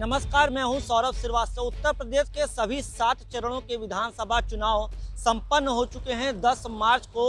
नमस्कार, मैं हूं सौरभ श्रीवास्तव। उत्तर प्रदेश के सभी 7 चरणों के विधानसभा चुनाव संपन्न हो चुके हैं। 10 मार्च को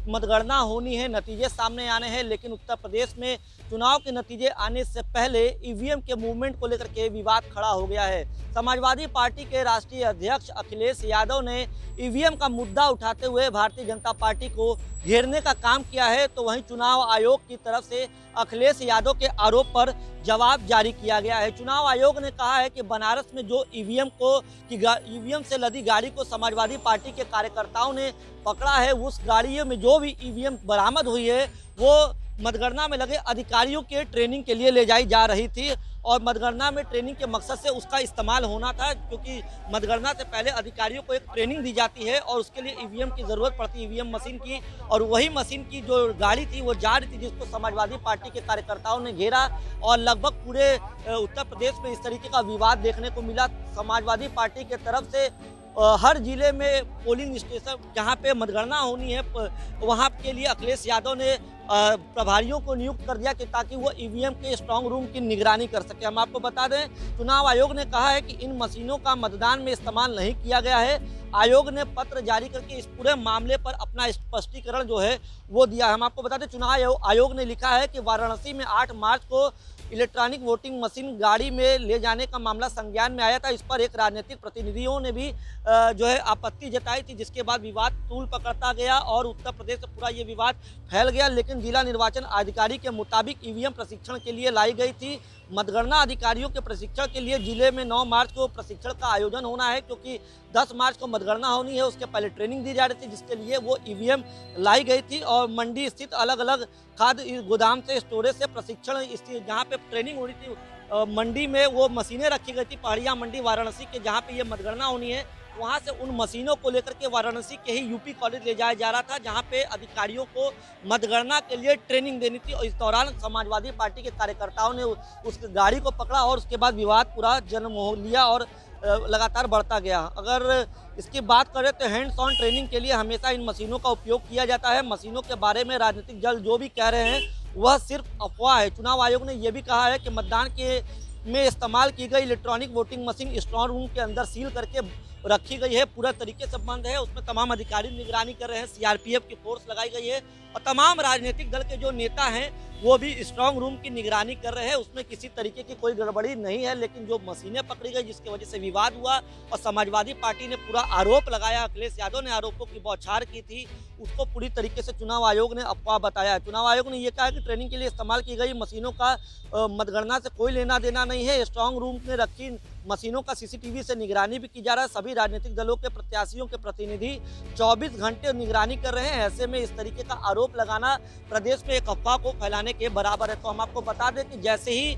मतगणना होनी है, नतीजे सामने आने हैं, लेकिन उत्तर प्रदेश में चुनाव के नतीजे आने से पहले ईवीएम के मूवमेंट को लेकर के विवाद खड़ा हो गया है। समाजवादी पार्टी के राष्ट्रीय अध्यक्ष अखिलेश यादव ने ईवीएम का मुद्दा उठाते हुए भारतीय जनता पार्टी को घेरने का काम किया है, तो वहीं चुनाव आयोग की तरफ से अखिलेश यादव के आरोप पर जवाब जारी किया गया है। चुनाव आयोग ने कहा है कि बनारस में जो ईवीएम से लदी गाड़ी को समाजवादी पार्टी के कार्यकर्ताओं ने पकड़ा है, उस गाड़ी में जो भी ईवीएम बरामद हुई है वो मतगणना में लगे अधिकारियों के ट्रेनिंग के लिए ले जाई जा रही थी और मतगणना में ट्रेनिंग के मकसद से उसका इस्तेमाल होना था, क्योंकि मतगणना से पहले अधिकारियों को एक ट्रेनिंग दी जाती है और उसके लिए ईवीएम की ज़रूरत पड़ती है, ईवीएम मशीन की। और वही मशीन की जो गाड़ी थी वो जा रही थी, जिसको समाजवादी पार्टी के कार्यकर्ताओं ने घेरा और लगभग पूरे उत्तर प्रदेश में इस तरीके का विवाद देखने को मिला। समाजवादी पार्टी के तरफ से हर जिले में पोलिंग स्टेशन जहाँ पे मतगणना होनी है वहाँ के लिए अखिलेश यादव ने प्रभारियों को नियुक्त कर दिया कि ताकि वो ईवीएम के स्ट्रांग रूम की निगरानी कर सके। हम आपको बता दें, चुनाव आयोग ने कहा है कि इन मशीनों का मतदान में इस्तेमाल नहीं किया गया है। आयोग ने पत्र जारी करके इस पूरे मामले पर अपना स्पष्टीकरण जो है वो दिया है। हम आपको बता दें, चुनाव आयोग ने लिखा है कि वाराणसी में 8 मार्च को इलेक्ट्रॉनिक वोटिंग मशीन गाड़ी में ले जाने का मामला संज्ञान में आया था। इस पर एक राजनीतिक प्रतिनिधियों ने भी जो है आपत्ति जताई थी, जिसके बाद विवाद तूल पकड़ता गया और उत्तर प्रदेश से पूरा ये विवाद फैल गया। लेकिन जिला निर्वाचन अधिकारी के मुताबिक ईवीएम प्रशिक्षण के लिए लाई गई थी। मतगणना अधिकारियों के प्रशिक्षण के लिए जिले में 9 मार्च को प्रशिक्षण का आयोजन होना है, क्योंकि 10 मार्च को मतगणना होनी है। उसके पहले ट्रेनिंग दी जा रही थी, जिसके लिए वो ईवीएम लाई गई थी और मंडी स्थित अलग अलग खाद्य गोदाम से स्टोरेज से प्रशिक्षण जहाँ पे ट्रेनिंग हो रही थी मंडी में वो मशीनें रखी गई थी। पहाड़िया मंडी वाराणसी के जहाँ पे ये मतगणना होनी है, वहाँ से उन मशीनों को लेकर के वाराणसी के ही यूपी कॉलेज ले जाया जा रहा था, जहाँ पे अधिकारियों को मतगणना के लिए ट्रेनिंग देनी थी। और इस दौरान समाजवादी पार्टी के कार्यकर्ताओं ने उस गाड़ी को पकड़ा और उसके बाद विवाद पूरा जन्म हो लिया और लगातार बढ़ता गया। अगर इसकी बात करें तो हैंड्स ऑन ट्रेनिंग के लिए हमेशा इन मशीनों का उपयोग किया जाता है। मशीनों के बारे में राजनीतिक दल जो भी कह रहे हैं वह सिर्फ अफवाह है। चुनाव आयोग ने यह भी कहा है कि मतदान के में इस्तेमाल की गई electronic voting machine strong room के अंदर सील करके रखी गई है, पूरा तरीके से बंद है। उसमें तमाम अधिकारी निगरानी कर रहे हैं, सीआरपीएफ की फोर्स लगाई गई है और तमाम राजनीतिक दल के जो नेता हैं वो भी स्ट्रांग रूम की निगरानी कर रहे हैं। उसमें किसी तरीके की कोई गड़बड़ी नहीं है, लेकिन जो मशीनें पकड़ी गई जिसकी वजह से विवाद हुआ और समाजवादी पार्टी ने पूरा आरोप लगाया, अखिलेश यादव ने आरोपों की बौछार की थी, उसको पूरी तरीके से चुनाव आयोग ने अफवाह बताया। चुनाव आयोग ने यह कहा कि ट्रेनिंग के लिए इस्तेमाल की गई मशीनों का मतगणना से कोई लेना देना नहीं है। स्ट्रांग रूम में रखी मशीनों का सीसीटीवी से निगरानी भी की जा रहा है। सभी राजनीतिक दलों के प्रत्याशियों के प्रतिनिधि 24 घंटे निगरानी कर रहे हैं। ऐसे में इस तरीके का आरोप लगाना प्रदेश में एक अफवाह को फैलाने के बराबर है। तो हम आपको बता दें कि जैसे ही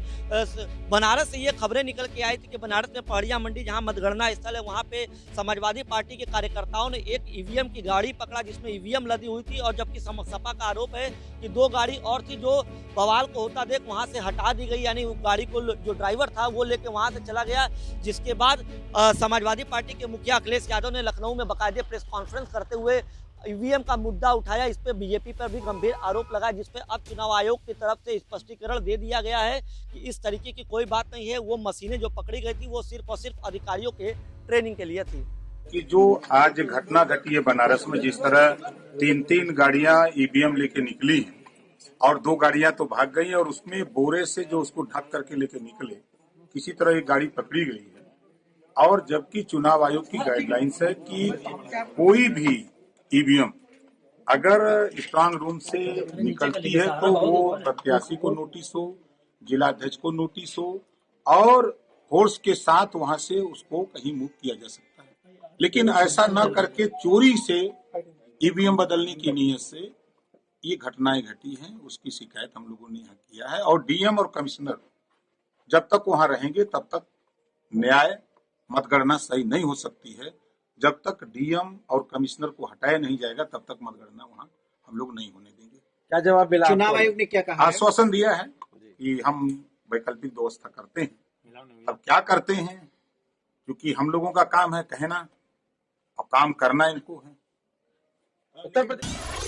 बनारस से ये खबरें निकल के आई थी कि बनारस में पहाड़िया मंडी जहां मतगणना स्थल है, वहां पे समाजवादी पार्टी के कार्यकर्ताओं ने एक ईवीएम की गाड़ी पकड़ा जिसमें ईवीएम लदी हुई थी, और जबकि सपा का आरोप है कि 2 गाड़ी और थी जो बवाल को होता देख वहां से हटा दी गई, यानी गाड़ी को जो ड्राइवर था वो लेके वहां से चला गया। जिसके बाद समाजवादी पार्टी के मुखिया अखिलेश यादव ने लखनऊ में बाकायदे प्रेस कॉन्फ्रेंस करते हुए ईवीएम का मुद्दा उठाया। इस पे बीजेपी पर भी गंभीर आरोप लगाया, जिस पे अब चुनाव आयोग की तरफ से स्पष्टीकरण दे दिया गया है कि इस तरीके की कोई बात नहीं है। वो मशीनें जो पकड़ी गई थी वो सिर्फ और सिर्फ अधिकारियों के ट्रेनिंग के लिए थी। कि जो आज घटना घटी है बनारस में, जिस तरह 3 गाड़ियां ईवीएम लेके निकली हैं और 2 गाड़ियां तो भाग गई और उसमें बोरे से जो उसको ढक करके लेके निकले, किसी तरह एक गाड़ी पकड़ी गई है। और जबकि चुनाव आयोग की गाइडलाइंस है कि कोई भी ईवीएम अगर स्ट्रांग रूम से निकलती है तो वो प्रत्याशी को नोटिस हो, जिलाध्यक्ष को नोटिस हो और फोर्स के साथ वहां से उसको कहीं मूव किया जा सकता है। लेकिन ऐसा न करके चोरी से ईवीएम बदलने की नीयत से ये घटनाएं घटी हैं, उसकी शिकायत हम लोगों ने यहाँ किया है। और डीएम और कमिश्नर जब तक वहां रहेंगे तब तक न्याय मतगणना सही नहीं हो सकती है। जब तक डीएम और कमिश्नर को हटाया नहीं जाएगा तब तक मतगणना वहां हम लोग नहीं होने देंगे। क्या जवाब मिला? चुनाव आयोग ने क्या कहा? आश्वासन दिया है कि हम वैकल्पिक व्यवस्था करते हैं। अब क्या करते हैं, क्योंकि हम लोगों का काम है कहना और काम करना इनको है। उत्तर प्रदेश